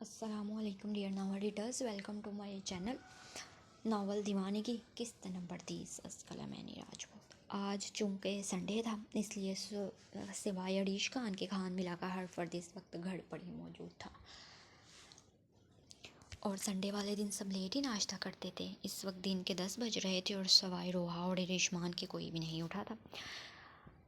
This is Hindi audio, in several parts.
अस्सलामुअलैकुम dear novel readers, welcome to my channel. Novel Deewangi किस्त नंबर 30 कलम-ए राजपूत। आज चूँकि संडे था इसलिए सिवाय अरीश खान के खान मिला का हर फर्द इस वक्त घर पर ही मौजूद था और संडे वाले दिन सब लेट ही नाश्ता करते थे। इस वक्त दिन के 10 बज रहे थे और सवाए रोहा और रेशमान के कोई भी नहीं उठा था।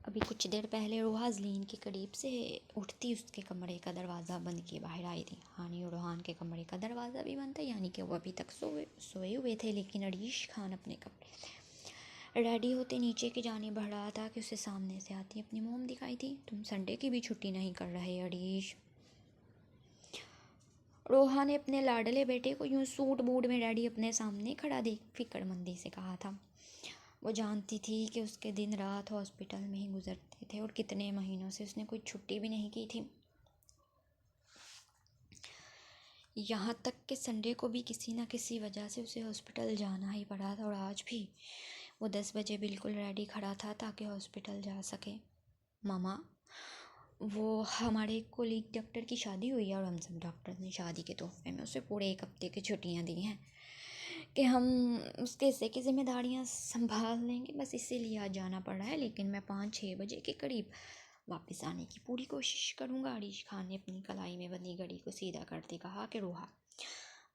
अभी कुछ देर पहले रोहा ज़लीन के करीब से उठती उसके कमरे का दरवाज़ा बंद किए बाहर आई थी। हानी और रोहान के कमरे का दरवाज़ा भी बंद था, यानी कि वो अभी तक सोए हुए थे। लेकिन अरीश खान अपने कमरे रेडी होते नीचे की जाने बढ़ रहा था कि उसे सामने से आती अपनी मोम दिखाई थी। तुम संडे की भी छुट्टी नहीं कर रहे अरीश? रोहा ने अपने लाडले बेटे को यूँ सूट बूट में डैडी अपने सामने खड़ा देख फिक्रमंदी से कहा था। वो जानती थी कि उसके दिन रात हॉस्पिटल में ही गुजरते थे और कितने महीनों से उसने कोई छुट्टी भी नहीं की थी। यहाँ तक कि संडे को भी किसी न किसी वजह से उसे हॉस्पिटल जाना ही पड़ा था और आज भी वो 10 बजे बिल्कुल रेडी खड़ा था ताकि हॉस्पिटल जा सके। मामा, वो हमारे कोलीग डॉक्टर की शादी हुई है और हम सब डॉक्टर ने शादी के तोहफे में उसे पूरे 1 हफ्ते की छुट्टियाँ दी हैं कि हम उसके हिस्से की जिम्मेदारियाँ संभाल लेंगे। बस इसीलिए आज जाना पड़ रहा है, लेकिन मैं 5-6 बजे के करीब वापस आने की पूरी कोशिश करूँगा। अरीश खान ने अपनी कलाई में बंधी घड़ी को सीधा करते कहा कि रोहा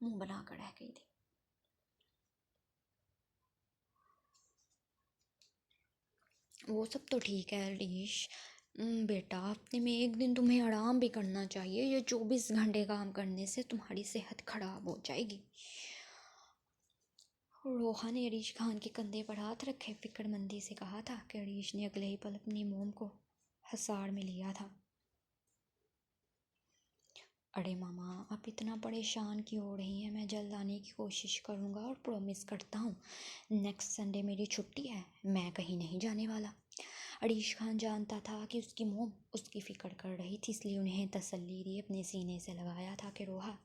मुंह बना कर रह गई थी। वो सब तो ठीक है अरीश बेटा, हफ्ते में एक दिन तुम्हें आराम भी करना चाहिए। ये 24 घंटे काम करने से तुम्हारी सेहत खराब हो जाएगी। रोहा ने अरीश खान के कंधे पर हाथ रखे फिक्रमंदी से कहा था कि अरीश ने अगले ही पल अपनी मोम को हसाड़ में लिया था। अरे मामा, आप इतना परेशान क्यों हो रही हैं? मैं जल्द आने की कोशिश करूँगा और प्रॉमिस करता हूँ नेक्स्ट संडे मेरी छुट्टी है, मैं कहीं नहीं जाने वाला। अरीश खान जानता था कि उसकी मोम उसकी फ़िक्र कर रही थी, इसलिए उन्हें तसल्ली दी अपने सीने से लगाया था कि रोहा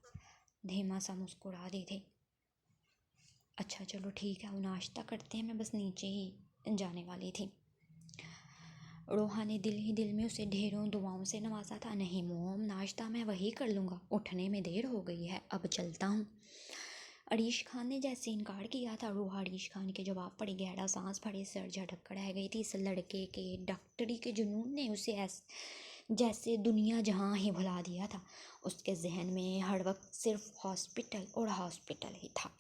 धीमा सा मुस्कुरा दी थी। अच्छा चलो ठीक है, वो नाश्ता करते हैं, मैं बस नीचे ही जाने वाली थी। रोहा ने दिल ही दिल में उसे ढेरों दुआओं से नवाजा था। नहीं मोम, नाश्ता मैं वही कर लूँगा, उठने में देर हो गई है, अब चलता हूँ। अरीश खान ने जैसे इनकार किया था, रोहा अरीश खान के जवाब पर गहरा सांस भरे सर झटक कर रह गई थी। इस लड़के के डॉक्टरी के जुनून ने उसे जैसे दुनिया जहाँ ही भुला दिया था। उसके जहन में हर वक्त सिर्फ हॉस्पिटल और हॉस्पिटल ही था।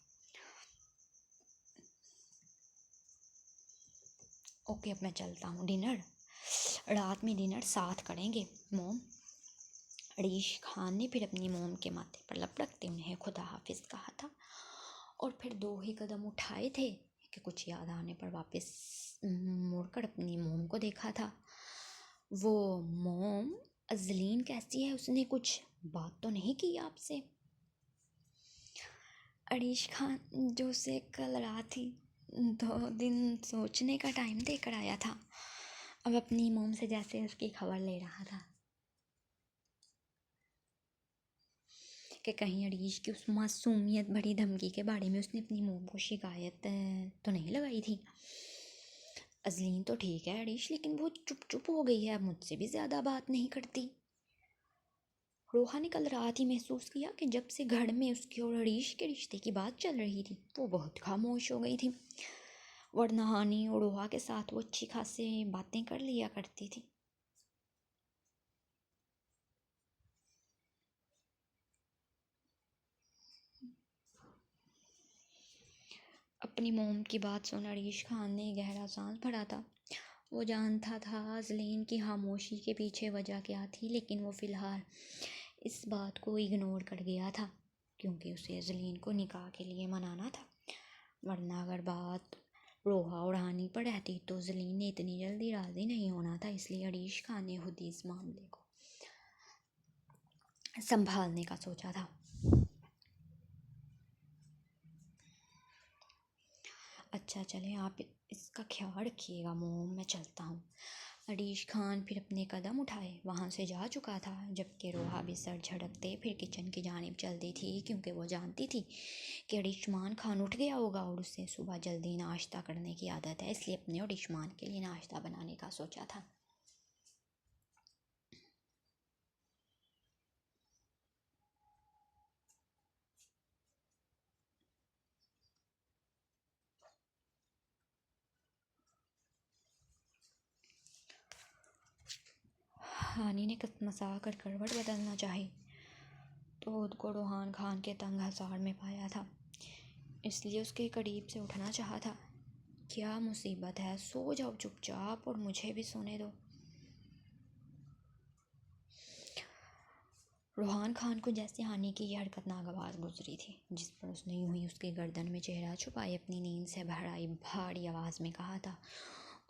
ओके, अब मैं चलता हूँ। रात में डिनर साथ करेंगे मोम। अरीश खान ने फिर अपनी मोम के माथे पर लपकते उन्हें खुदा हाफिज कहा था और फिर 2 ही कदम उठाए थे कि कुछ याद आने पर वापस मुड़कर अपनी मोम को देखा था। वो मोम, ज़लीन कैसी है? उसने कुछ बात तो नहीं की आपसे? अरीश खान जो उसे कल रात ही 2 दिन सोचने का टाइम देकर आया था, अब अपनी मोम से जैसे उसकी खबर ले रहा था कि कहीं अरीश की उस मासूमियत भरी धमकी के बारे में उसने अपनी मोम को शिकायत तो नहीं लगाई थी। अज़लीन तो ठीक है अरीश, लेकिन वो चुप चुप हो गई है, मुझसे भी ज़्यादा बात नहीं करती। रोहा ने कल रात ही महसूस किया कि जब से घर में उसके और अरीश के रिश्ते की बात चल रही थी वो बहुत खामोश हो गई थी, वरना हानी और रोहा के साथ वो अच्छी खासी बातें कर लिया करती थी। अपनी मोम की बात सुन अरीश खान ने गहरा सांस भरा था। वो जानता था ज़लीन की खामोशी के पीछे वजह क्या थी, लेकिन वो फ़िलहाल इस बात को इग्नोर कर गया था क्योंकि उसे ज़लीन को निकाह के लिए मनाना था। वरना अगर बात रोहा और हानी पर रहती तो ज़लीन ने इतनी जल्दी राज़ी नहीं होना था। इसलिए अरीश खान ने खुद इस मामले को संभालने का सोचा था। अच्छा चले, आप इसका ख्याल रखिएगा मोम, मैं चलता हूँ। अरीश खान फिर अपने कदम उठाए वहाँ से जा चुका था, जबकि रोहा भी सर झटकते फिर किचन की जानिब चलती थी क्योंकि वो जानती थी कि अरिशमान खान उठ गया होगा और उसे सुबह जल्दी नाश्ता करने की आदत है, इसलिए अपने और अरिशमान के लिए नाश्ता बनाने का सोचा था। हानि ने कसमसा कर करवट बदलना चाही तो खुद को रूहान खान के तंग हसार में पाया था, इसलिए उसके करीब से उठना चाहा था। क्या मुसीबत है, सो जाओ चुपचाप और मुझे भी सोने दो। रूहान खान को जैसे हानि की यह हरकत नागवार गुजरी थी, जिस पर उसने यूं ही उसके गर्दन में चेहरा छुपाए अपनी नींद से भर आई भारी आवाज़ में कहा था।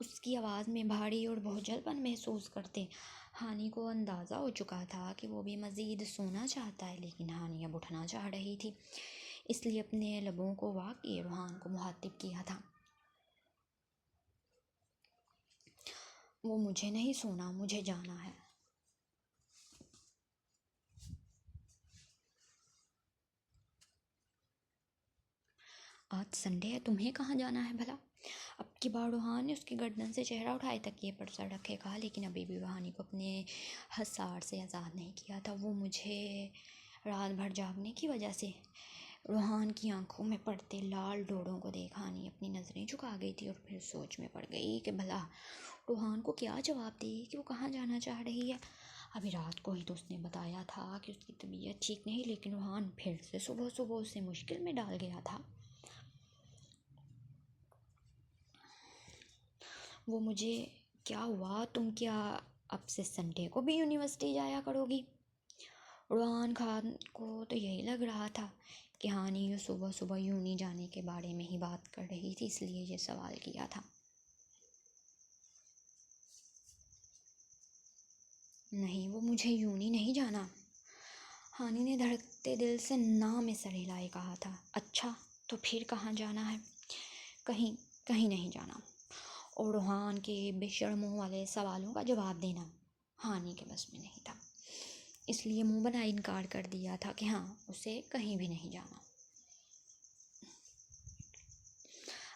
उसकी आवाज़ में भारी और बोझलपन महसूस करते हानि को अंदाज़ा हो चुका था कि वो भी मज़ीद सोना चाहता है, लेकिन हानि अब उठना चाह रही थी, इसलिए अपने लबों को वाक़ई रूहान को मुखातिब किया था। वो मुझे नहीं सोना, मुझे जाना है। आज संडे है, तुम्हें कहाँ जाना है भला? अब की बार रूहान ने उसकी गर्दन से चेहरा उठाए तकिए पर सर रखे कहा, लेकिन अभी भी हानि को अपने हसार से आज़ाद नहीं किया था। वो मुझे रात भर जागने की वजह से। रूहान की आंखों में पड़ते लाल डोरों को देख हानि अपनी नज़रें झुका गई थी और फिर सोच में पड़ गई कि भला रूहान को क्या जवाब दे कि वो कहाँ जाना चाह रही है। अभी रात को ही तो उसने बताया था कि उसकी तबीयत ठीक नहीं, लेकिन रूहान फिर से सुबह सुबह उसे मुश्किल में डाल गया था। वो मुझे क्या हुआ, तुम क्या अब से संडे को भी यूनिवर्सिटी जाया करोगी? रूहान खान को तो यही लग रहा था कि हानि सुबह सुबह यूनी जाने के बारे में ही बात कर रही थी, इसलिए ये सवाल किया था। नहीं, वो मुझे यूनी नहीं जाना। हानि ने धड़कते दिल से ना में सर हिलाए कहा था। अच्छा, तो फिर कहाँ जाना है? कहीं कहीं नहीं जाना। और रूहान के बेशर्मों वाले सवालों का जवाब देना हानि के बस में नहीं था, इसलिए मुंह बनाए इनकार कर दिया था कि हाँ, उसे कहीं भी नहीं जाना।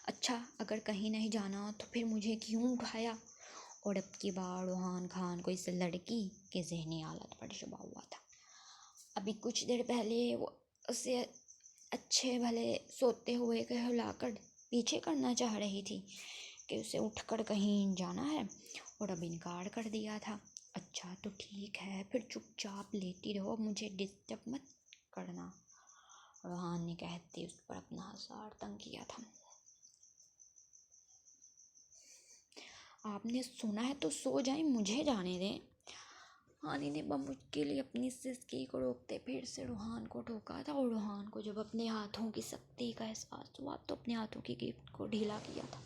अच्छा, अगर कहीं नहीं जाना तो फिर मुझे क्यों उठाया? और अब की बार रूहान खान को इस लड़की के ज़हनी हालत पर शुबा हुआ था। अभी कुछ देर पहले वो उसे अच्छे भले सोते हुए कहलाकर पीछे करना चाह रही थी कि उसे उठकर कहीं जाना है, और अब इनकार कर दिया था। अच्छा तो ठीक है, फिर चुपचाप लेटी रहो, मुझे डिस्टर्ब मत करना, रूहान ने कहते उस पर अपना हसार तंग किया था। आपने सुना है तो सो जाए, मुझे जाने दें। हानि ने बमुश्किल अपनी सिसकी को रोकते फिर से रूहान को ठोका था, और रूहान को जब अपने हाथों की सख्ती का एहसास हुआ तो अपने हाथों की गिरफ्त को ढीला किया था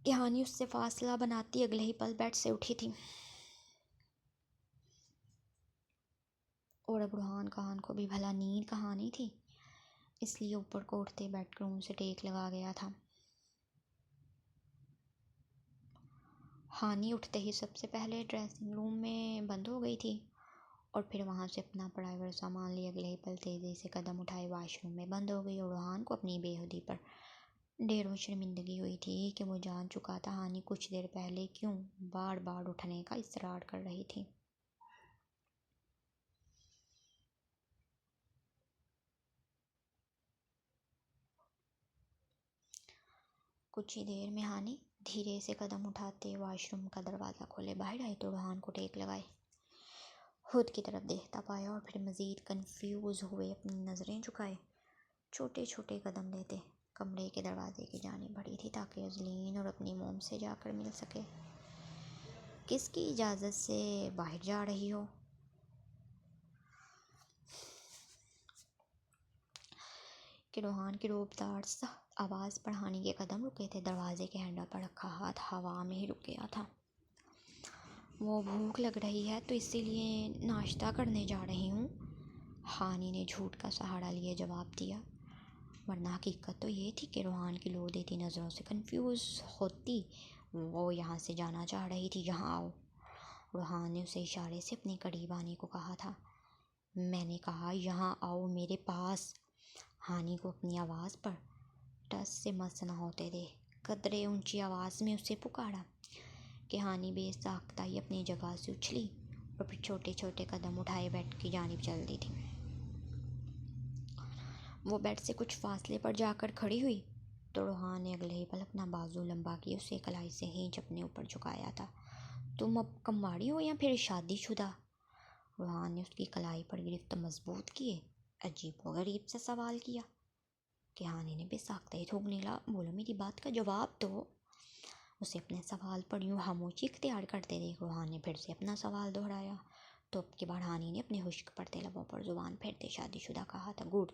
कि हानि उससे फासला बनाती अगले ही पल बेड से उठी थी। और अब रूहान खान को भी भला नींद कहानी थी, इसलिए ऊपर को उठते बेडरूम से टेक लगा गया था। हानि उठते ही सबसे पहले ड्रेसिंग रूम में बंद हो गई थी, और फिर वहाँ से अपना प्राइवेट सामान लिए अगले ही पल तेज़ी से कदम उठाए वाशरूम में बंद हो गई। और रूहान को अपनी बेहूदी पर ढेरों शर्मिंदगी हुई थी कि वो जान चुका था हानि कुछ देर पहले क्यों बार बार उठने का इसरार कर रही थी। कुछ ही देर में हानि धीरे से कदम उठाते वाशरूम का दरवाज़ा खोले बाहर आई तो रूहान को टेक लगाए खुद की तरफ देखता पाया, और फिर मज़ीद कंफ्यूज हुए अपनी नज़रें झुकाए छोटे छोटे कदम लेते कमरे के दरवाजे की जानिब बढ़ी थी ताकि अजलीन और अपनी मोम से जाकर मिल सके। किसकी इजाज़त से बाहर जा रही हो? कि रूहान की रोबदार सा आवाज़ पर हानि के कदम रुके थे। दरवाजे के हैंडल पर रखा हाथ हवा में ही रुक गया था। वो भूख लग रही है तो इसीलिए नाश्ता करने जा रही हूँ, हानि ने झूठ का सहारा लिए जवाब दिया, वरना हकीकत तो ये थी कि रूहान की लो देती नज़रों से कंफ्यूज होती वो यहाँ से जाना चाह रही थी। यहाँ आओ, रूहान ने उसे इशारे से अपने करीब आने को कहा था। मैंने कहा यहाँ आओ मेरे पास। हानि को अपनी आवाज़ पर टस से मस न होते दे कदरे ऊंची आवाज़ में उसे पुकारा कि हानि बेसाख्ता ही अपनी जगह से उछली और फिर छोटे छोटे कदम उठाए बेड की जानिब चल दी थी। वो बेड से कुछ फासले पर जाकर खड़ी हुई तो रूहान ने अगले ही पल अपना बाजू लंबा किए उसे कलाई से खींच अपने ऊपर झुकाया था। तुम अब कमवाड़ी हो या फिर शादीशुदा? रूहान ने उसकी कलाई पर गिरफ्त मजबूत किए अजीब व गरीब से सवाल किया। कहानी ने बेसाख्ता ही थूकने लगा। बोलो, मेरी बात का जवाब दो। उसे अपने सवाल पर यूँ खामोशी इख्तियार करते देख रूहान ने फिर से अपना सवाल दोहराया। तो अब की बार हानी ने अपने खुश्क पड़ते लबों पर जुबान फेरते शादीशुदा कहा था। गुड,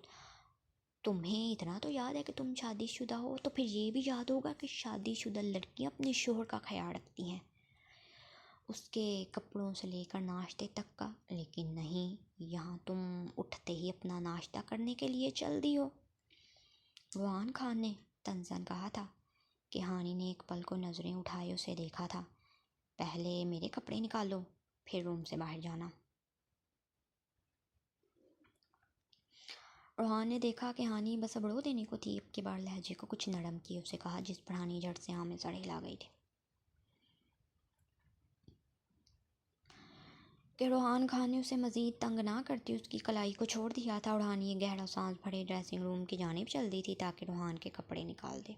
तुम्हें इतना तो याद है कि तुम शादीशुदा हो, तो फिर ये भी याद होगा कि शादीशुदा लड़कियां अपने शोहर का ख्याल रखती हैं, उसके कपड़ों से लेकर नाश्ते तक का। लेकिन नहीं, यहाँ तुम उठते ही अपना नाश्ता करने के लिए चल दी हो। रूहान खान ने तंजन कहा था कि हानी ने एक पल को नज़रें उठाए उसे देखा था। पहले मेरे कपड़े निकालो, फिर रूम से बाहर जाना। रूहान ने देखा कि हानी बस अबड़ो देने को थी। अब की बार लहजे को कुछ नरम किए उसे कहा, जिस पर हानी झट से हाँ में सड़ हिला गई थी कि रूहान खान ने उसे मज़ीद तंग ना करती उसकी कलाई को छोड़ दिया था और हानी एक गहरा सांस भरे ड्रेसिंग रूम की जानिब चल दी थी ताकि रूहान के कपड़े निकाल दे।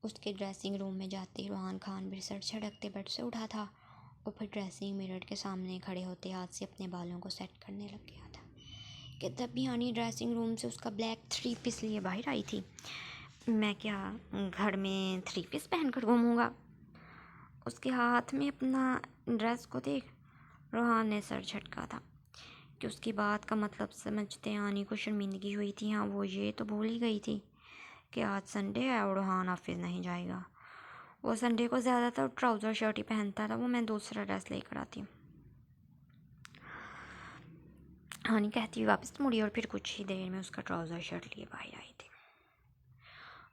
उसके ड्रेसिंग रूम में जाते ही रूहान खान भी सर झटकते बेड से उठा था और फिर ड्रेसिंग मिरर के सामने खड़े होते हाथ से अपने बालों को सेट करने लग गया था कि तब भी हानी ड्रेसिंग रूम से उसका ब्लैक 3 पीस लिए बाहर आई थी। मैं क्या घर में 3 पीस पहनकर घूमूंगा? उसके हाथ में अपना ड्रेस को देख रूहान ने सर झटका था कि उसकी बात का मतलब समझते हानी को शर्मिंदगी हुई थी। हाँ, वो ये तो भूल ही गई थी कि आज संडे है और रूहान ऑफिस नहीं जाएगा। वो संडे को ज़्यादातर ट्राउज़र शर्ट ही पहनता था। वो मैं दूसरा ड्रेस लेकर आती हूँ, हानी कहती हुई वापस मुड़ी और फिर कुछ ही देर में उसका ट्राउज़र शर्ट लिए बाहर आई थी।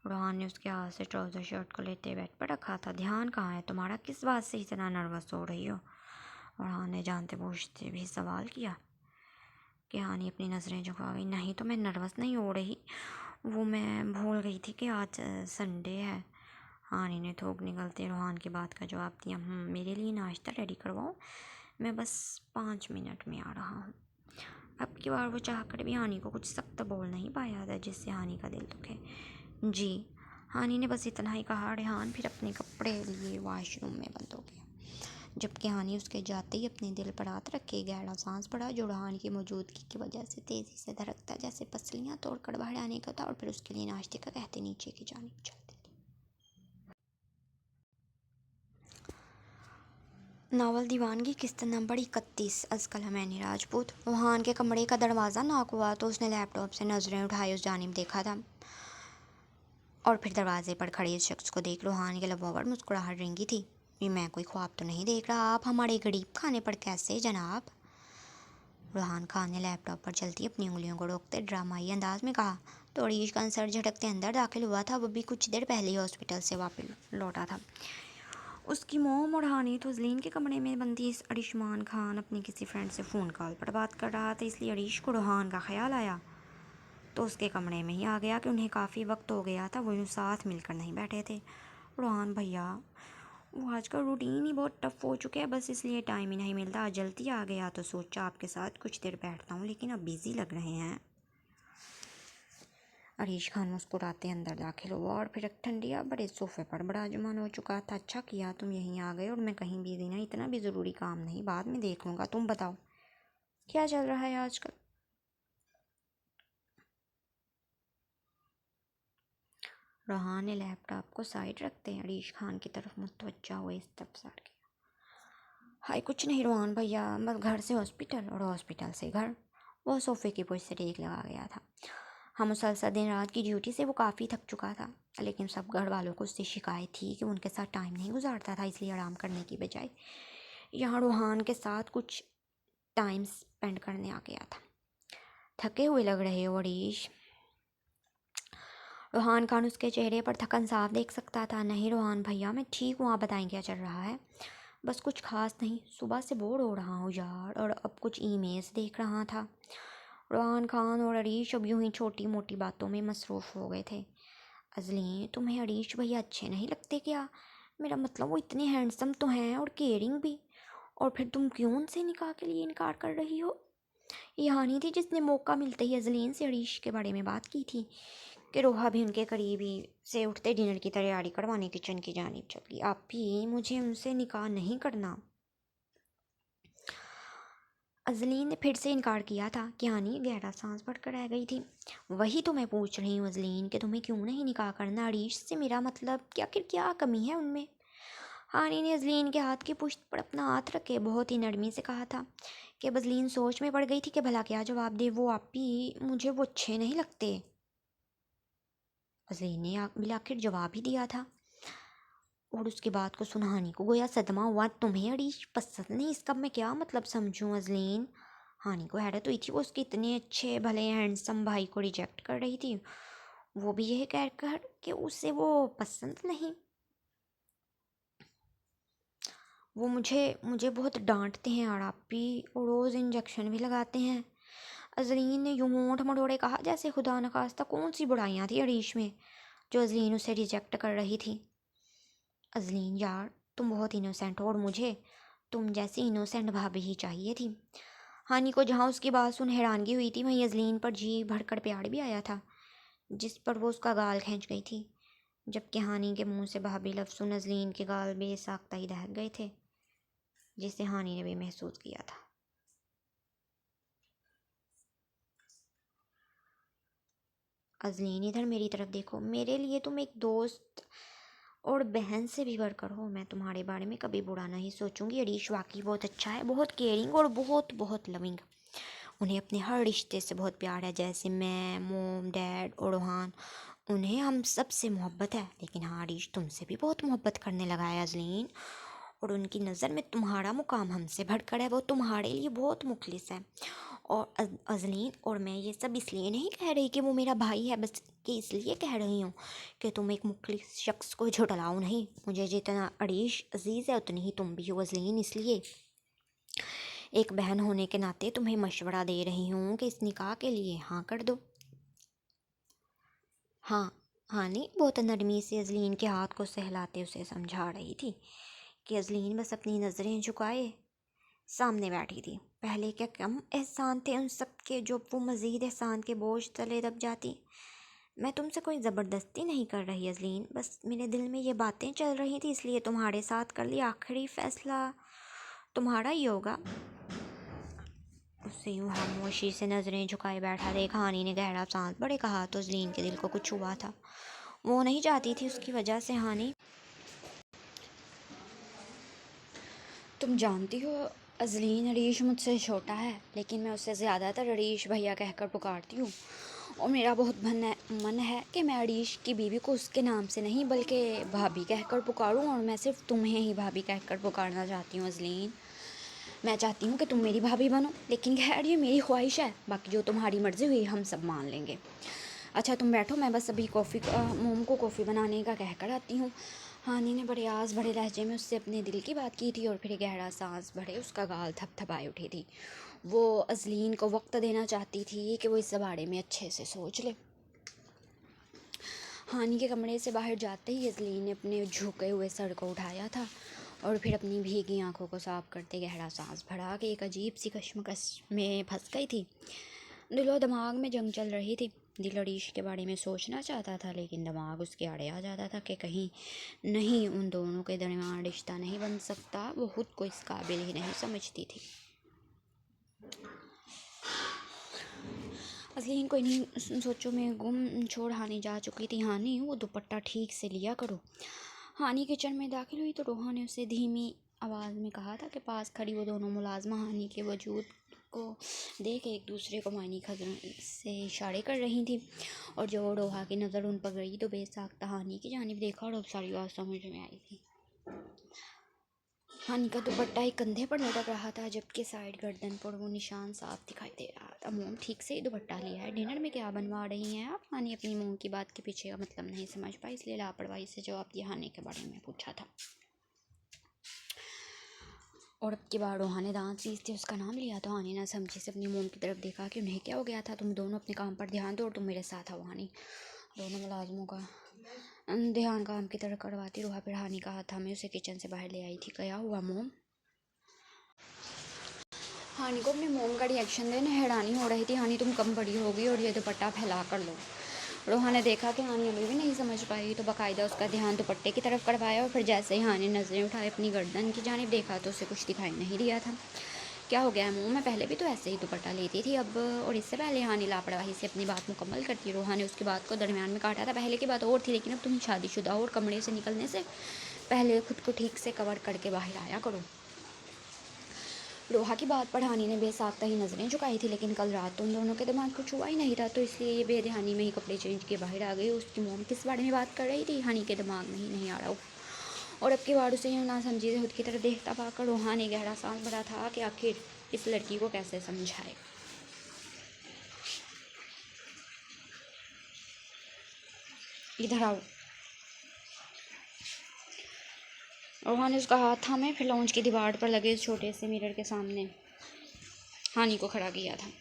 रूहान ने उसके हाथ से ट्राउज़र शर्ट को लेते बेड पर रखा था। ध्यान कहाँ है तुम्हारा? किस बात से इतना नर्वस हो रही हो? रूहान ने जानते बूझते भी सवाल किया कि हानी अपनी नज़रें झुका गई। नहीं तो मैं नर्वस नहीं हो रही, वो मैं भूल गई थी कि आज संडे है। हानी ने थूक निकलते रूहान की बात का जवाब दिया। मेरे लिए नाश्ता रेडी करवाओ, मैं बस 5 मिनट में आ रहा हूँ। अब की बार वो चाहकर भी हानी को कुछ सख्त बोल नहीं पाया था जिससे हानी का दिल दुखे। जी, हानी ने बस इतना ही कहा। रेहान फिर अपने कपड़े लिए वॉशरूम में बंद हो गया जबकि हानी उसके जाते ही अपने दिल पर हाथ रखे गहरा सांस पड़ा जो रूहान की मौजूदगी की वजह से तेज़ी से धड़कता जैसे पसलियाँ तोड़कर बाहर आने का था और फिर उसके लिए नाश्ते का कहते नीचे की जानिब चलते। नावल दीवानगी किस्त नंबर 31 अज़कल हमैनी राजपूत। रूहान के कमरे का दरवाज़ा नॉक हुआ तो उसने लैपटॉप से नज़रें उठाई उस जानिब देखा था और फिर दरवाजे पर खड़े इस शख्स को देख रूहान के लबों पर मुस्कुराहट रेंगी थी। ये मैं कोई ख्वाब तो नहीं देख रहा? आप हमारे गरीब खाने पर कैसे जनाब? रूहान खान ने लैपटॉप पर चलती अपनी उंगलियों को रोकते ड्रामाई अंदाज में कहा। तो अरीश का सर झटकते अंदर दाखिल हुआ था। वो भी कुछ देर पहले ही हॉस्पिटल से वापस लौटा था। उसकी मोम और हानी तो जलीन के कमरे में बंद थी। अरिशमान खान अपनी किसी फ्रेंड से फ़ोन कॉल पर बात कर रहा था, इसलिए अरीश को रूहान का ख्याल आया तो उसके कमरे में ही आ गया कि उन्हें काफ़ी वक्त हो गया था वो यूँ साथ मिलकर नहीं बैठे थे। रूहान भैया, वो आज का रूटीन ही बहुत टफ हो चुका है, बस इसलिए टाइम ही नहीं मिलता। आज जल्दी आ गया तो सोचा आपके साथ कुछ देर बैठता हूँ, लेकिन अब बिज़ी लग रहे हैं। अरीश खान मुस्कुराते अंदर दाखिल हुआ और फिर ठंडिया बड़े सोफ़े पर बड़ा जुमान हो चुका था। अच्छा किया तुम यहीं आ गए और मैं कहीं बिजी नहीं, इतना भी ज़रूरी काम नहीं, बाद में देख लूँगा। तुम बताओ क्या चल रहा है आजकल? रूहान ने लैपटॉप को साइड रखते अरीश खान की तरफ मुतवज्जा हुए इस्तफसार किया। हाय कुछ नहीं रूहान भैया, बस घर से हॉस्पिटल और हॉस्पिटल से घर। वो सोफ़े की पुश से टेक लगा गया था। हम मुसलसल दिन रात की ड्यूटी से वो काफ़ी थक चुका था, लेकिन सब घर वालों को उससे शिकायत थी कि उनके साथ टाइम नहीं गुजारता था, इसलिए आराम करने की बजाय यहाँ रूहान के साथ कुछ टाइम स्पेंड करने आ गया था। थके हुए लग रहे हो अरीश? रूहान खान उसके चेहरे पर थकन साफ देख सकता था। नहीं रूहान भैया, मैं ठीक हूँ, आप बताएं क्या चल रहा है? बस कुछ खास नहीं, सुबह से बोर हो रहा हूँ यार, और अब कुछ ईमेल्स देख रहा था। रूहान खान और अरीश अब यूं ही छोटी मोटी बातों में मसरूफ़ हो गए थे। अजलीन, तुम्हें अरीश भैया अच्छे नहीं लगते क्या? मेरा मतलब वो इतने हैंडसम तो हैं और केयरिंग भी, और फिर तुम क्यों उनसे निकाह के लिए इनकार कर रही हो? ये हानि थी जिसने मौका मिलते ही अजलीन से अरीश के बारे में बात की थी कि रोहा भी उनके करीब ही से उठते डिनर की तैयारी करवाने किचन की जानिब चल गई। आप भी मुझे उनसे निकाह नहीं करना। अजलीन ने फिर से इनकार किया था कि हानि गहरा सांस भरकर रह गई थी। वही तो मैं पूछ रही हूँ अजलीन कि तुम्हें क्यों नहीं निकाह करना अरीश से, मेरा मतलब कि आखिर क्या कमी है उनमें। हानि ने अजलीन के हाथ की पुश्त पर अपना हाथ रखे बहुत ही नरमी से कहा था कि अजलीन सोच में पड़ गई थी कि भला क्या जवाब दे। वो आप ही मुझे वो अच्छे नहीं लगते। अजलीन ने आखिर जवाब ही दिया था और उसकी बात को सुन हानि को गोया सदमा हुआ। तुम्हें अरीश पसंद नहीं, इसका मैं क्या मतलब समझूं अजलीन। हानि को हैरत हुई थी, वो उसके इतने अच्छे भले हैंडसम भाई को रिजेक्ट कर रही थी, वो भी यह कह कर कि उसे वो पसंद नहीं। वो मुझे मुझे बहुत डांटते हैं और आप भी रोज़ इंजेक्शन भी लगाते हैं। अजलीन ने यूं होंठ मरोड़े कहा जैसे खुदा न खास्ता कौन सी बुराइयां थी अरीश में जो अजलीन उसे रिजेक्ट कर रही थी। अजलीन यार, तुम बहुत इनोसेंट हो और मुझे तुम जैसी इनोसेंट भाभी ही चाहिए थी। हानि को जहाँ उसकी बात सुन हैरानगी हुई थी वहीं अजलीन पर जी भरकर प्यार भी आया था, जिस पर वो उसका गाल खींच गई थी। जबकि हानि के मुंह से भाभी लफ्ज़ सुन अजलीन के गाल बेसाख्ता ही दहक गए थे, जिसे हानि ने भी महसूस किया था। अजलीन इधर मेरी तरफ देखो, मेरे लिए तुम एक दोस्त और बहन से भी बढ़कर हो। मैं तुम्हारे बारे में कभी बुरा नहीं सोचूंगी। अरीश वाकई बहुत अच्छा है, बहुत केयरिंग और बहुत बहुत लविंग। उन्हें अपने हर रिश्ते से बहुत प्यार है, जैसे मैं, मोम, डैड और रोहान। उन्हें हम सब से मोहब्बत है। लेकिन हाँ, अरीश तुमसे भी बहुत मोहब्बत करने लगा है अजलीन, और उनकी नज़र में तुम्हारा मुकाम हमसे बढ़कर है। वो तुम्हारे लिए बहुत मुखलिस है। और अजलीन, और मैं ये सब इसलिए नहीं कह रही कि वो मेरा भाई है, बस कि इसलिए कह रही हूँ कि तुम एक मुखलिस शख्स को झुठलाओ नहीं। मुझे जितना अरीश अजीज़ है उतनी ही तुम भी हो अजलीन, इसलिए एक बहन होने के नाते तुम्हें मशवरा दे रही हूँ कि इस निकाह के लिए हाँ कर दो। हाँ, हानि बहुत नरमी से अजलीन के हाथ को सहलाते उसे समझा रही थी कि अजलीन बस अपनी नज़रें झुकाए सामने बैठी थी। पहले क्या कम एहसान थे उन सब के जो वो मज़ीद एहसान के बोझ तले दब जाती। मैं तुमसे कोई ज़बरदस्ती नहीं कर रही अजलीन, बस मेरे दिल में ये बातें चल रही थी, इसलिए तुम्हारे साथ कर लिया। आखिरी फैसला तुम्हारा ही होगा। उसे यूँ खामोशी से नज़रें झुकाए बैठा देखा हानि ने गहरा सांस बड़े कहा तो अजलीन के दिल को कुछ हुआ था। वो नहीं चाहती थी उसकी वजह से हानि। तुम जानती हो अजलीन, अरीश मुझसे छोटा है, लेकिन मैं उससे ज़्यादातर अरीश भैया कहकर पुकारती हूँ। और मेरा बहुत मन है कि मैं अरीश की बीवी को उसके नाम से नहीं बल्कि भाभी कहकर पुकारूँ, और मैं सिर्फ तुम्हें ही भाभी कहकर पुकारना चाहती हूँ अजलीन। मैं चाहती हूँ कि तुम मेरी भाभी बनो, लेकिन खैर ये मेरी ख्वाहिश है, बाकी जो तुम्हारी मर्ज़ी हुई हम सब मान लेंगे। अच्छा तुम बैठो, मैं बस अभी मोम को कॉफ़ी बनाने का कह कर आती हूँ। हानि ने बड़े आस भरे लहजे में उससे अपने दिल की बात की थी और फिर गहरा सांस भरे उसका गाल थपथपाए उठी थी। वो अजलीन को वक्त देना चाहती थी कि वो इस बारे में अच्छे से सोच ले। हानि के कमरे से बाहर जाते ही अजलीन ने अपने झुके हुए सर को उठाया था और फिर अपनी भीगी आंखों को साफ करते गहरा सांस भरा के एक अजीब सी कश्मकश में फंस गई थी। दिलो दिमाग में जंग चल रही थी। दिल अरीश के बारे में सोचना चाहता था, लेकिन दिमाग उसके आड़े आ जाता था कि कहीं नहीं उन दोनों के दरमियान रिश्ता नहीं बन सकता। वो खुद को इस काबिल ही नहीं समझती थी। अजलीन कोई नहीं सोचो में गुम छोड़ हानि जा चुकी थी। हानि, वो दुपट्टा ठीक से लिया करो। हानि किचन में दाखिल हुई तो रोहा ने उसे धीमी आवाज़ में कहा था कि पास खड़ी वो दोनों मुलाजमा हानि के वजूद को देख एक दूसरे को मायनी खजर से इशारे कर रही थी, और जब रोहा की नज़र उन पर गई तो बेसाख्ता हानि की जानिब देखा और अब सारी बात समझ में आई थी। हानि का दुपट्टा एक कंधे पर लटक रहा था, जबकि साइड गर्दन पर वो निशान साफ दिखाई दे रहा था। मोम ठीक से ही दुपट्टा लिया है, डिनर में क्या बनवा रही हैं आप? हानि अपनी मोम की बात के पीछे का मतलब नहीं समझ पाई, इसलिए लापरवाही से जवाब दिया। हानि के बारे में पूछा था और अब की बार रोहा ने दांत पीसते उसका नाम लिया तो हानि ना समझी से अपनी मोम की तरफ देखा कि उन्हें क्या हो गया था। तुम दोनों अपने काम पर ध्यान दो और तुम मेरे साथ आओ। हानि दोनों मुलाजमों का ध्यान काम की तरफ करवाती रोहा फिर हानि का हाथ थामे उसे किचन से बाहर ले आई थी। क्या हुआ मोम? हानि को अपनी मोम का रिएक्शन देने हैरानी हो रही थी। हानि, तुम कम बड़ी होगी और ये दुपट्टा फैला कर लो। रोहा ने देखा कि हानि अभी भी नहीं समझ पाई, तो बाकायदा उसका ध्यान दुपट्टे की तरफ करवाया और फिर जैसे ही हानि नज़रें उठाए अपनी गर्दन की जानिब देखा तो उसे कुछ दिखाई नहीं दिया था। क्या हो गया है मुँह, मैं पहले भी तो ऐसे ही दुपट्टा लेती थी अब, और इससे पहले हानि लापरवाही से अपनी बात मुकम्मल करती। रोहा ने उसकी बात को दरमियान में काटा था। पहले की बात और थी, लेकिन अब तुम शादीशुदा हो और कमरे से निकलने से पहले खुद को ठीक से कवर करके बाहर आया करो। रोहा की बात पर हानि ने बेसाख्ता ही नज़रें झुकाई थी, लेकिन कल रात तो उन दोनों के दिमाग को छुआ ही नहीं था, तो इसलिए ये बेध्यानी में ही कपड़े चेंज किए बाहर आ गई। उसकी मोम किस बारे में बात कर रही थी हानि के दिमाग में ही नहीं आ रहा। और अब की बार उसे यूँ ना समझी से खुद की तरफ देखता पाकर रोहा ने गहरा सांस भरा था कि आखिर इस लड़की को कैसे समझाए। इधर आओ। रोहा ने उसका हाथ थामे, फिर लॉन्च की दीवार पर लगे छोटे से मिरर के सामने हानि को खड़ा किया था।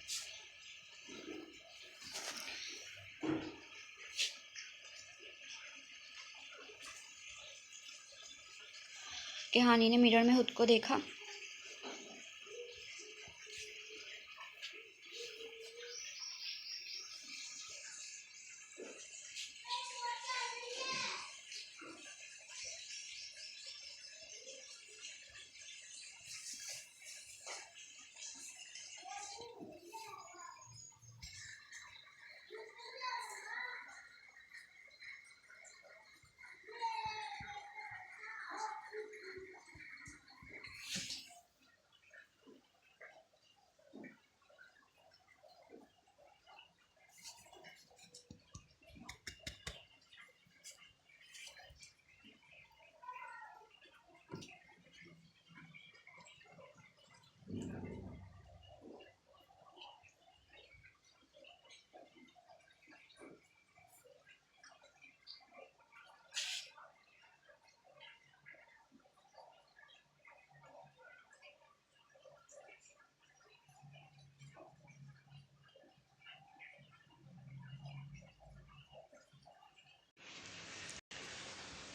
कि हानि ने मिरर में खुद को देखा।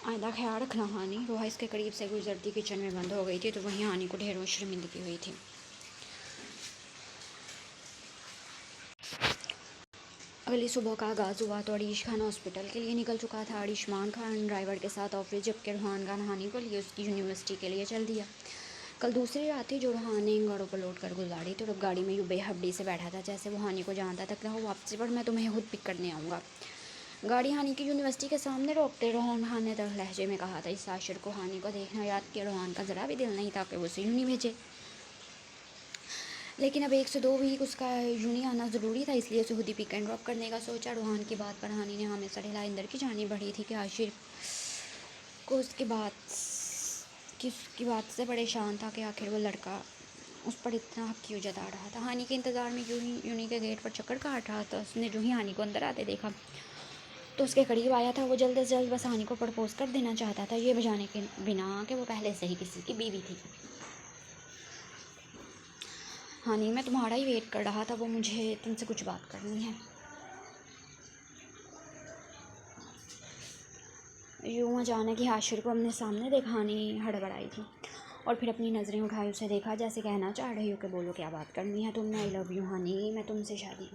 आइंदा ख्याल रखना हानि। रोहा इसके करीब से गुजरती किचन में बंद हो गई थी, तो वहीं हानि को ढेरों शर्मिंदगी हुई थी। अगली सुबह का आगाज़ हुआ तो अरीश खान हॉस्पिटल के लिए निकल चुका था। आयुष्मान खान ड्राइवर के साथ ऑफिस, जबकि रूहान खान हानि को लिए उसकी यूनिवर्सिटी के लिए चल दिया। कल दूसरी रात थी जो रूहान ने इन गाड़ों पर लोड कर गुजारी, तो अब गाड़ी में यूँ बेहबडी से बैठा था जैसे वो हानि को जानता था कि वापसी पर मैं तुम्हें खुद पिक करने आऊँगा। गाड़ी हानि की यूनिवर्सिटी के सामने रोकते रोहान खान ने तल्ख लहजे में कहा था, इस आशिर को हानि को देखना याद किया। रूहान का ज़रा भी दिल नहीं था कि वो उसे यूँ नहीं भेजे, लेकिन अब 1 से 2 वीक उसका यूनी आना ज़रूरी था, इसलिए उसे खुद ही पिक एंड ड्रॉप करने का सोचा। रूहान की बात पर हानि ने हमेशा हिला इंदर की जानी बढ़ी थी कि आशिर को उसकी बात से परेशान था कि आखिर वो लड़का उस पर इतना हक क्यों जता रहा था। हानि के इंतज़ार में यूनी के गेट पर चक्कर काट रहा था। उसने जो ही हानि को अंदर आते देखा तो उसके करीब आया था। वो जल्द से जल्द बस हानि को प्रपोज कर देना चाहता था, ये बजाने के बिना कि वो पहले से ही किसी की बीवी थी। हानि, मैं तुम्हारा ही वेट कर रहा था, वो मुझे तुमसे कुछ बात करनी है। यूँ अचानक ही आशिर को अपने सामने देखा हानि हड़बड़ाई थी और फिर अपनी नज़रें उठाई उसे देखा, जैसे कहना चाह रही हो कि बोलो क्या बात करनी है तुमने। आई लव यू हानि, मैं तुमसे शादी।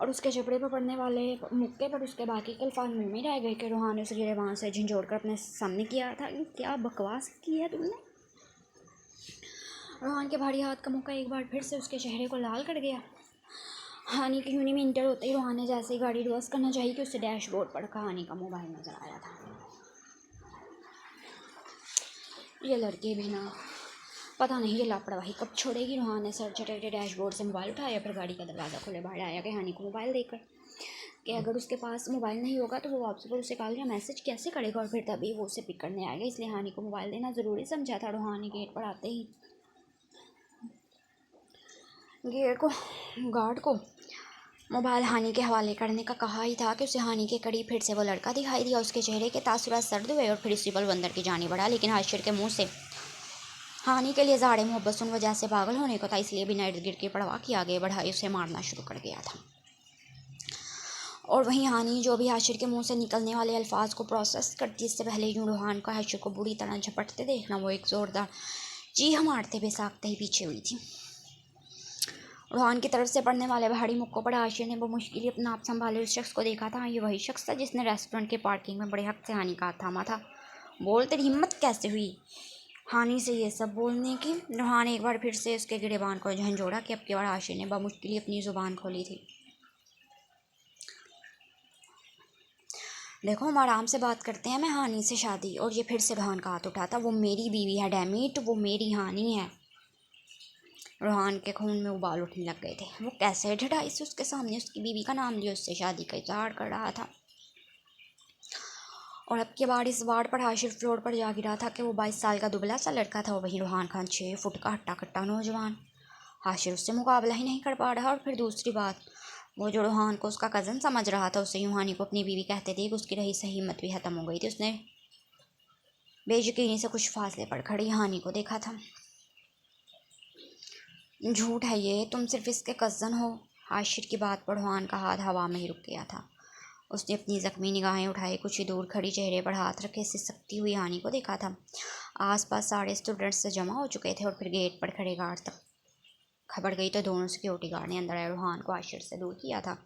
और उसके चपड़े पर पड़ने वाले मुक्के पर उसके बाकी के अल्फाज मुँह में रह गए कि रूहान ने उसे वहाँ से झंझोड़ कर अपने सामने किया था। क्या बकवास की है तुमने। रूहान के भारी हाथ का मुक्का एक बार फिर से उसके चेहरे को लाल कर गया। हानि की यूनी में इंटर होते ही रूहान ने जैसे ही गाड़ी रिवर्स करना चाहिए कि उससे डैशबोर्ड पर हानि का मोबाइल नज़र आया था। ये लड़के भी ना, पता नहीं ये लापरवाही कब छोड़ेगी। रूहान ने सर चटके डैशबोर्ड से मोबाइल उठाया, फिर गाड़ी का दरवाज़ा खोले बाहर आया कि हानि को मोबाइल देकर कि अगर उसके पास मोबाइल नहीं होगा तो वो वापसी पर उसे कॉल या मैसेज कैसे करेगा, और फिर तभी वो उसे पिक करने आएगा। इसलिए हानि को मोबाइल देना ज़रूरी समझा था। रूहान ने गेट पर आते ही गेट को गार्ड को मोबाइल हानि के हवाले करने का कहा ही था कि उसे हानि के करीब फिर से वो लड़का दिखाई दिया। उसके चेहरे के तासुरात सर्द हुए और फिर इसी पल बंदर की जानी बढ़ा, लेकिन आशिर के मुंह से हानि के लिए ज़ाड़े मोहब्बत उन वजह से पागल होने को था, इसलिए बिना इर्द गिर्द की परवाह किए आगे बढ़ाई उसे मारना शुरू कर गया था। और वहीं हानि जो भी आशिर के मुंह से निकलने वाले अल्फाज को प्रोसेस करती, इससे पहले यूँ रूहान को आशिर को बुरी तरह झपटते देखना वो एक ज़ोरदार चीख मारते बेसाख्ते ही पीछे हुई थी। रूहान की तरफ से पड़ने वाले भारी मुक्कों पर आशिर ने बमुश्किल ही अपना आप संभाले उस शख्स को देखा था। ये वही शख्स था जिसने रेस्टोरेंट के पार्किंग में बड़े हक से हानि का हाथ थामा था। बोल, तेरी हिम्मत कैसे हुई हानि से ये सब बोलने की? रूहान एक बार फिर से उसके गिरेबान को झंझोड़ा कि अब की बार आशिर ने बमुश्किल ही अपनी जुबान खोली थी। देखो, हम आराम से बात करते हैं। मैं हानि से शादी, और ये फिर से रूहान का हाथ उठाता। वो मेरी बीवी है डैमिट, वो मेरी हानि है। रूहान के खून में उबाल उठने लग गए थे। वो कैसे ढिठाई से उसके सामने उसकी बीवी का नाम लिया उससे शादी का इजहार कर रहा था। और अब के बाद इस वार्ड पर हाशिर फ्लोर पर जा गिरा था कि वो 22 साल का दुबला सा लड़का था, वहीं रूहान खान 6 फुट का हट्टा कट्टा नौजवान। हाशिर उससे मुकाबला ही नहीं कर पा रहा। और फिर दूसरी बात, वो जो रूहान को उसका कज़न समझ रहा था, उसे यूं हानि को अपनी बीवी कहते देख उसकी रही सही हिम्मत भी खत्म हो गई थी। उसने बेयकीनी से कुछ फासले पर खड़ी हानि को देखा था। झूठ है ये, तुम सिर्फ इसके कज़न हो। हाशिर की बात पर रूहान का हाथ हवा में ही रुक गया था। उसने अपनी जख्मी निगाहें उठाई, कुछ ही दूर खड़ी चेहरे पर हाथ रखे सिसकती हुई हानि को देखा था। आसपास सारे स्टूडेंट्स से जमा हो चुके थे और फिर गेट पर खड़े गार्ड तक खबर गई तो दोनों सिक्योरिटी गार्ड ने अंदर आए रूहान को आशिर से दूर किया था।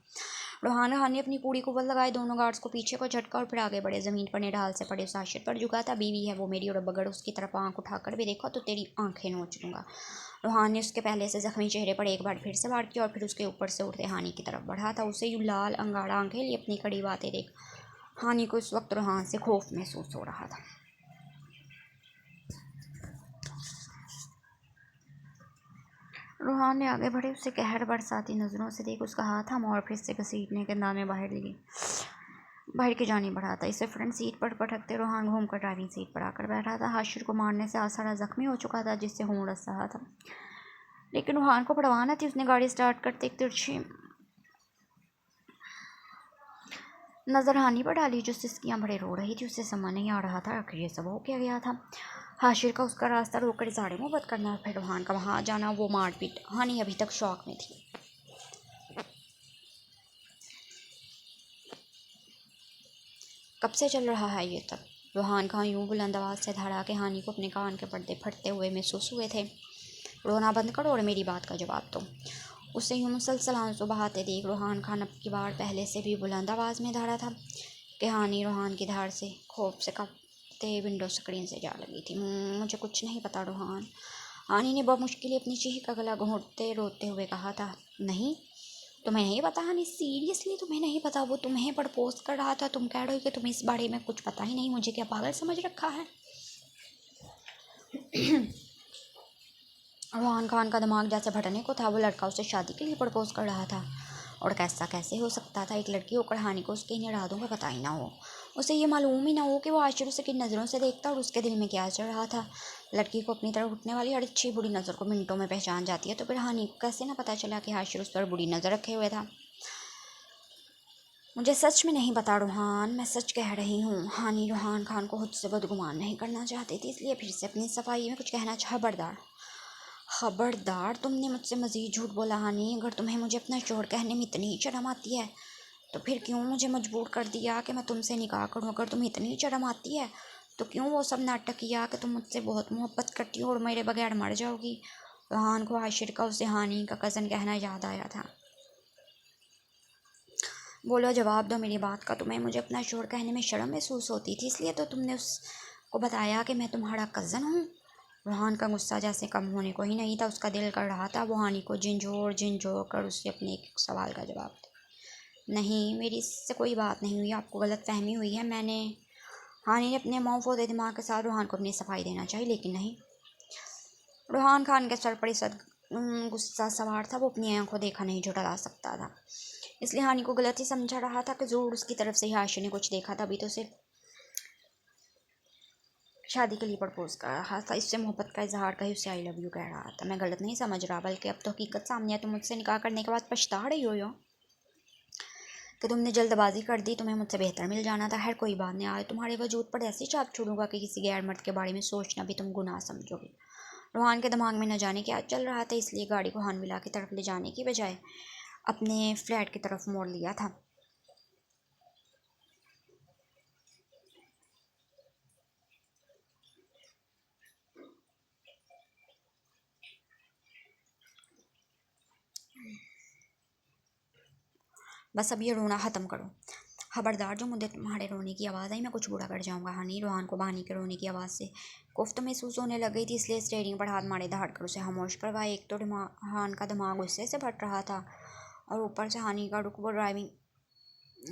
रूहान ने अपनी पूरी कुव्वत लगाई, दोनों गार्ड्स को पीछे को झटका और फिर आगे बढ़े। ज़मीन पर निढाल से पड़े उस आशिर पर झुका था। बीवी है वो मेरी, और अगर उसकी तरफ आंख उठाकर भी देखा तो तेरी आंखें नोच लूँगा। रूहान ने उसके पहले से जख्मी चेहरे पर एक बार फिर से वार किया और फिर उसके ऊपर से उठते हानि की तरफ बढ़ा था। उसे यूँ लाल अंगाड़ा आंखें लिए अपनी कड़ी बातें देख हानि को इस वक्त रूहान से खौफ महसूस हो रहा था। रूहान ने आगे बढ़े उसे कहर बरसाती नज़रों से देख उसका हाथ थामा और फिर से घसीटने के अंदाज में बाहर की जानी बढ़ा था। इसे फ्रंट सीट पर पटकते रूहान घूमकर ड्राइविंग सीट पर आकर बैठा था। हाशिर को मारने से आसारा जख्मी हो चुका था, जिससे खून रस रहा था, लेकिन रूहान को परवाह न थी। उसने गाड़ी स्टार्ट करते एक तिरछी नज़र हानि पर डाली जो सिसकियाँ भरे रो रही थी। उसे समझ नहीं आ रहा था आखिर ये सब हो क्या गया था। हाशिर का उसका रास्ता रोककर इज़हार मोहब्बत करना और फिर रूहान का वहाँ जाना, वो मारपीट। हानि अभी तक शौक में थी। कब से चल रहा है ये सब? रूहान खान यूं बुलंद आवाज़ से धड़ा के हानि को अपने कान के पर्दे फटते हुए महसूस हुए थे। रोना बंद करो और मेरी बात का जवाब दो। उसे यूं मुसलसल आंसू बहाते देख रूहान खान अब की बार पहले से भी बुलंद आवाज़ में धड़ा था कि हानि रूहान की धार से खौफ से कांपते विंडो स्क्रीन से जा लगी थी। मुझे कुछ नहीं पता रूहान, हानि ने बमुश्किल अपनी चीख का गला घोंटते रोते हुए कहा था। नहीं तुम्हें नहीं पता हानि? सीरियसली तुम्हें नहीं पता? वो तुम्हें प्रपोज कर रहा था, तुम कह रहे हो कि तुम्हें इस बारे में कुछ पता ही नहीं? मुझे क्या पागल समझ रखा है? रूहान खान का दिमाग जैसे भटने को था। वो लड़का उसे शादी के लिए प्रपोज कर रहा था, और कैसे हो सकता था? एक लड़की होकर हानि को उसके इन इरादों का पता ही ना हो, उसे ये मालूम ही ना हो कि वो आशिर से किन नज़रों से देखता और उसके दिल में क्या चल रहा था। लड़की को अपनी तरफ उठने वाली हर अच्छी बुरी नज़र को मिनटों में पहचान जाती है, तो फिर हानि को कैसे ना पता चला कि आशिर उस पर बुरी नज़र रखे हुए था। मुझे सच में नहीं पता रूहान, मैं सच कह रही हूँ। हानि रूहान खान को खुद से बदगुमान नहीं करना चाहती थी, इसलिए फिर से अपनी सफाई में कुछ कहना चाहा। खबरदार, तुमने मुझसे मज़ीद झूठ बोला हानि। अगर तुम्हें मुझे अपना शोहर कहने में इतनी शर्म आती है तो फिर क्यों मुझे मजबूर कर दिया कि मैं तुमसे निकाह करूं? अगर तुम्हें इतनी शर्म आती है तो क्यों वो सब नाटक किया कि तुम मुझसे बहुत मोहब्बत करती हो और मेरे बगैर मर जाओगी? रूहान को आशिर का उसे हानि का कज़न कहना याद आया था। बोलो, जवाब दो मेरी बात का। तुम्हें मुझे अपना शोहर कहने में शर्म महसूस होती थी, इसलिए तो तुमने उसको बताया कि मैं तुम्हारा कज़न हूँ। रूहान का गुस्सा जैसे कम होने को ही नहीं था। उसका दिल कर रहा था वो हानि को झिंझोड़ कर उससे अपने एक सवाल का जवाब दे। नहीं, मेरी इससे कोई बात नहीं हुई, आपको गलत फहमी हुई है। हानि ने अपने मौफूद दिमाग के साथ रूहान को अपनी सफाई देना चाहिए, लेकिन नहीं। रूहान खान के सर पर इस गुस्सा सवार था। वो अपनी आंखों देखा नहीं झुठला सकता था, इसलिए हानि को गलत ही समझा रहा था कि ज़रूर उसकी तरफ से ही आशिर ने कुछ देखा था। अभी तो सिर्फ शादी के लिए प्रपोज कर रहा था, इससे मोहब्बत का इजहार कहीं उसे आई लव यू कह रहा था। मैं गलत नहीं समझ रहा, बल्कि अब तो हकीकत सामने है। तुम मुझसे निकाह करने के बाद पछता रही हो कि तुमने जल्दबाजी कर दी। तुम्हें मुझसे बेहतर मिल जाना था। खैर कोई बात नहीं, आज तुम्हारे वजूद पर ऐसी छाप छोड़ूंगा कि किसी गैर मर्द के बारे में सोचना भी तुम गुनाह समझोगे। रूहान के दिमाग में न जाने क्या चल रहा था, इसलिए गाड़ी को हानविला की तरफ ले जाने की बजाय अपने फ्लैट की तरफ मोड़ लिया था। बस अब ये रोना ख़त्म करो। खबरदार, जो मुझे तुम्हारे रोने की आवाज़ आई मैं कुछ बुरा कर जाऊंगा। हानि रोहान को बहानी के रोने की आवाज़ से कोफ्त महसूस होने लग गई थी, इसलिए स्टेयरिंग पर हाथ मारे धाड़ कर उसे खामोश करवाया। एक तो हान का दिमाग गुस्से से फट रहा था और ऊपर से हानि का रुख वो ड्राइविंग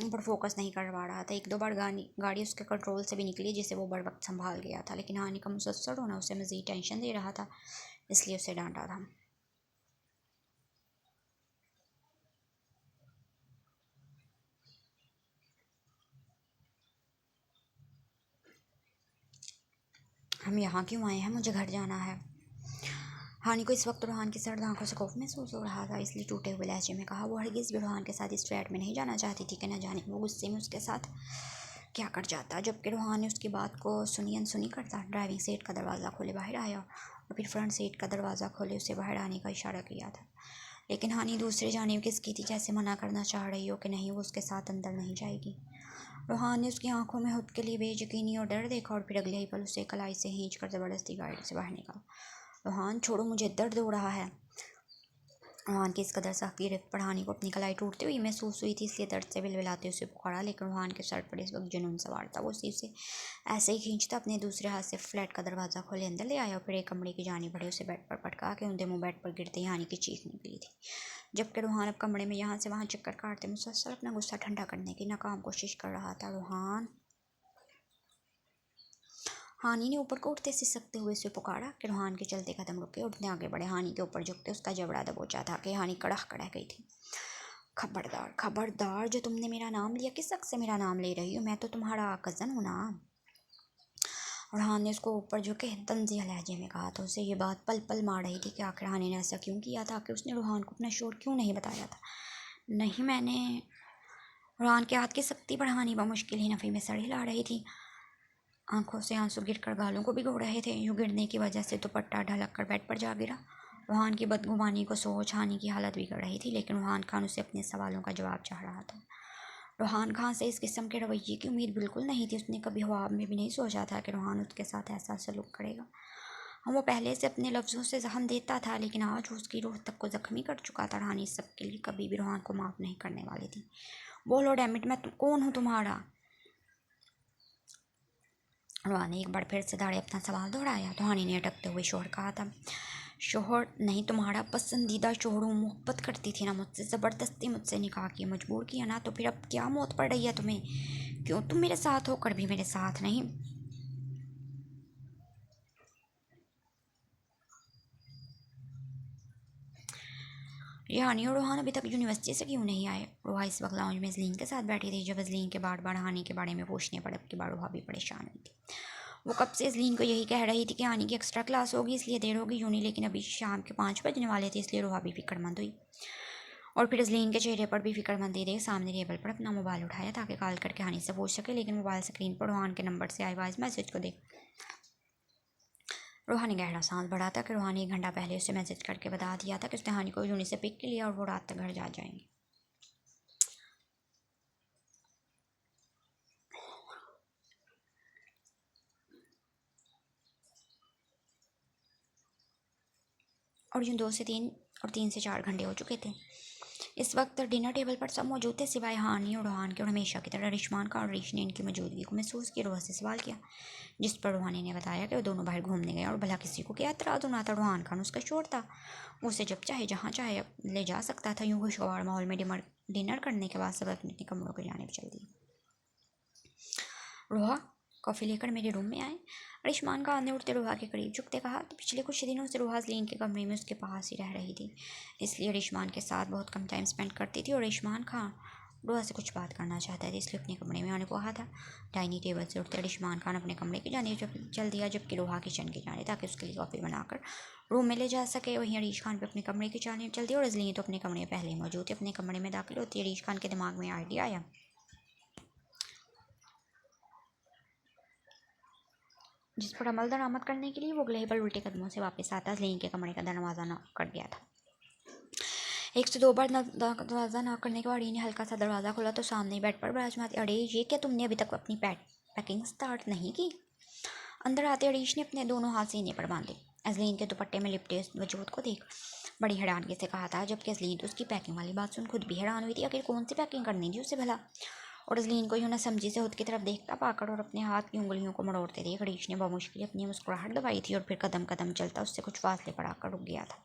पर फोकस नहीं कर पा रहा था। एक दो बार गाड़ी उसके कंट्रोल से भी निकली जिसे वो बर वक्त संभाल गया था, लेकिन हानि का मुसलसल होना उसे मज़ीद टेंशन दे रहा था, इसलिए उसे डांटा था। हम यहाँ क्यों आए हैं? मुझे घर जाना है। हानि को इस वक्त रूहान की सर्द आंखों से खौफ महसूस हो रहा था, इसलिए टूटे हुए लहजे में कहा। वो हरगिज़ भी रूहान के साथ इस फ्लैट में नहीं जाना चाहती थी कि न जाने वो गुस्से में उसके साथ क्या कर जाता। जबकि रूहान ने उसकी बात को सुनी अनसुनी करता। ड्राइविंग सीट का दरवाज़ा खोले बाहर आया और फिर फ्रंट सीट का दरवाज़ा खोले उसे बाहर आने का इशारा किया था, लेकिन हानि दूसरी जानिब किसकी थी, जैसे मना करना चाह रही हो कि नहीं, वो उसके साथ अंदर नहीं जाएगी। रूहान ने उसकी आंखों में खुद के लिए बेयकीनी और डर देखा और फिर अगले ही पल उसे कलाई से खींच कर ज़बरदस्ती गाड़ी से बाहर निकाला। रूहान छोड़ो, मुझे दर्द हो रहा है। रूहान की इस कदर सख्त गिरफ्त पर हानि को अपनी कलाई टूटती हुई महसूस हुई थी, इसलिए दर्द से बिलबिलाते उसे पुकारा। लेकिन रूहान के सर पर इस वक्त जुनून सवार था। वो उसे ऐसे ही खींचता अपने दूसरे हाथ से फ्लैट का दरवाज़ा खोले अंदर ले आया और फिर एक कमरे की जानी बढ़े उसे बेड पर पटका के ऊंधे मुँह बेड पर गिरते ही हानि की चीख निकली थी। जबकि रूहान अब कमरे में यहाँ से वहाँ चक्कर काटते मुसलसल अपना गुस्सा ठंडा करने की नाकाम कोशिश कर रहा था। रूहान, हानि ने ऊपर को उठते सिसकते हुए उसे पुकारा कि रूहान के चलते कदम रुके और उठने आगे बढ़े। हानि के ऊपर झुकते उसका जबड़ा दबोचा था कि हानि कड़क कड़क गई थी। खबरदार, खबरदार, जो तुमने मेरा नाम लिया, किस हक से मेरा नाम ले रही हो? मैं तो तुम्हारा कज़न हूँ ना। रूहान ने उसको ऊपर झुके तंज़िया लहजे में कहा। तो उसे ये बात पल पल मार रही थी कि आखिर हानि ने ऐसा क्यों किया था, आखिर उसने रूहान को अपना शोर क्यों नहीं बताया था। नहीं, मैंने। रूहान के हाथ की सख्ती पर हानि मुश्किल ही नफ़ी में सड़ हिला रही थी। आंखों से आंसू गिरकर गालों को भिगो रहे थे। यूँ गिरने की वजह से दुपट्टा ढलक कर बेड पर जा गिरा। रूहान की बदगुमानी को सोच हानि की हालत बिगड़ रही थी, लेकिन रूहान खान उसे अपने सवालों का जवाब चाह रहा था। रूहान खान से इस किस्म के रवैये की उम्मीद बिल्कुल नहीं थी। उसने कभी ख्वाब में भी नहीं सोचा था कि रूहान उसके साथ ऐसा सलूक करेगा। वो पहले से अपने लफ्ज़ों से जख्म देता था, लेकिन आज उसकी रूह तक को ज़ख्मी कर चुका था। हानि इस सब के लिए कभी भी रूहान को माफ़ नहीं करने वाली थी। बोलो डैमिट, मैं कौन हूँ तुम्हारा? रूहान ने एक बार फिर से दाढ़ी अपना सवाल दोहराया तो हानि ने अटकते हुए शोहर कहा था। शोहर नहीं, तुम्हारा पसंदीदा शोहर हूँ। मोहब्बत करती थी ना मुझसे, ज़बरदस्ती मुझसे निकाह किया, मजबूर किया ना, तो फिर अब क्या मौत पड़ रही है तुम्हें? क्यों तुम मेरे साथ होकर भी मेरे साथ नहीं? ये हानि और रूहान अभी तक यूनिवर्सिटी से क्यों नहीं आए? रूहा इस वक्त लाउंज में ज़लीन के साथ बैठी थी। जब ज़लीन के बार बार हानि के बारे में पूछने पर अब की बार रूहा भी परेशान हुई थी। वो कब से ज़लीन को यही कह रही थी कि हानि की एक्स्ट्रा क्लास होगी इसलिए देर होगी यूनी, लेकिन अभी शाम के 5 बजने वाले थे, इसलिए रूहा भी फिक्रमंद हुई। और फिर ज़लीन के चेहरे पर भी फिक्रमंदी देख सामने टेबल पर अपना मोबाइल उठाया ताकि कॉल करके हानि से पूछ सके, लेकिन मोबाइल स्क्रीन पर रूहान के नंबर से आए वॉइस मैसेज को देख रूहान ने गहरा सांस बढ़ा था कि रूहान 1 घंटा पहले उसे मैसेज करके बता दिया था कि उसने हानि को यूनी से पिक लिया और वो रात तक घर जा जाएंगे। और यूँ 2 से 3 और 3 से 4 घंटे हो चुके थे। इस वक्त डिनर टेबल पर सब मौजूद थे सिवाय हानि और रूहान के, और हमेशा की तरह रिश्मान का और ऋषि ने इनकी मौजूदगी को महसूस किया। रूहा से सवाल किया, जिस पर रूहानी ने बताया कि वो दोनों बाहर घूमने गए और भला किसी को क्या एतराज़ होना था। रूहान खान उसका शोर था, उसे जब चाहे जहाँ चाहे ले जा सकता था। यूँ खुशगवार माहौल में डिनर करने के बाद सब अपने अपने कमरों की जानिब चल दिए। रूहा, कॉफ़ी लेकर मेरे रूम में आए। रिश्मान खान ने उठते रूहा के करीब झुकते कहा। तो पिछले कुछ दिनों से रूहा ज़लीन के कमरे में उसके पास ही रह रही थी, इसलिए रिश्मान के साथ बहुत कम टाइम स्पेंड करती थी। और रिश्मान खान रूहा से कुछ बात करना चाहता था, इसलिए अपने कमरे में आने को कहा था। डाइनिंग टेबल से उठते रिश्मान खान अपने कमरे की जाने चल दिया, जबकि रूहा किचन की जाने ताकि उसके लिए कॉफ़ी बनाकर रूम में ले जा सके। वहीं अरीश खान भी अपने कमरे की जाने चल दी और ज़लीन तो अपने कमरे में पहले ही मौजूद थी। अपने कमरे में दाखिल होती अरीश खान के दिमाग में आइडिया आया जिस पर अमल दरामद करने के लिए वो अगले ही पल उल्टे कदमों से वापस आता ज़लीन के कमरे का दरवाज़ा नॉक कर गया था। 1 से 2 बार दरवाज़ा नॉक करने के बाद ने हल्का सा दरवाज़ा खोला तो सामने बेड पर विराजमान थी। अरे ये क्या, तुमने अभी तक अपनी पैकिंग स्टार्ट नहीं की? अंदर आते अरीश ने अपने दोनों हाथ सीने पर बांधे। अजलीन के दुपट्टे में लिपटे उस वजूद को देख बड़ी हैरानगी से कहा था, जबकि अजलीन उसकी पैकिंग वाली बात सुन खुद भी हैरान हुई थी। आखिर कौन सी पैकिंग करनी थी उसे भला। और अजलीन को यूं न समझी से खुद की तरफ देखता पाकर और अपने हाथ की उंगलियों को मड़ोड़ते देख अरीश ने बमुश्किल अपनी मुस्कुराहट दबाई थी और फिर कदम कदम चलता उससे कुछ फासले पर आकर रुक गया था।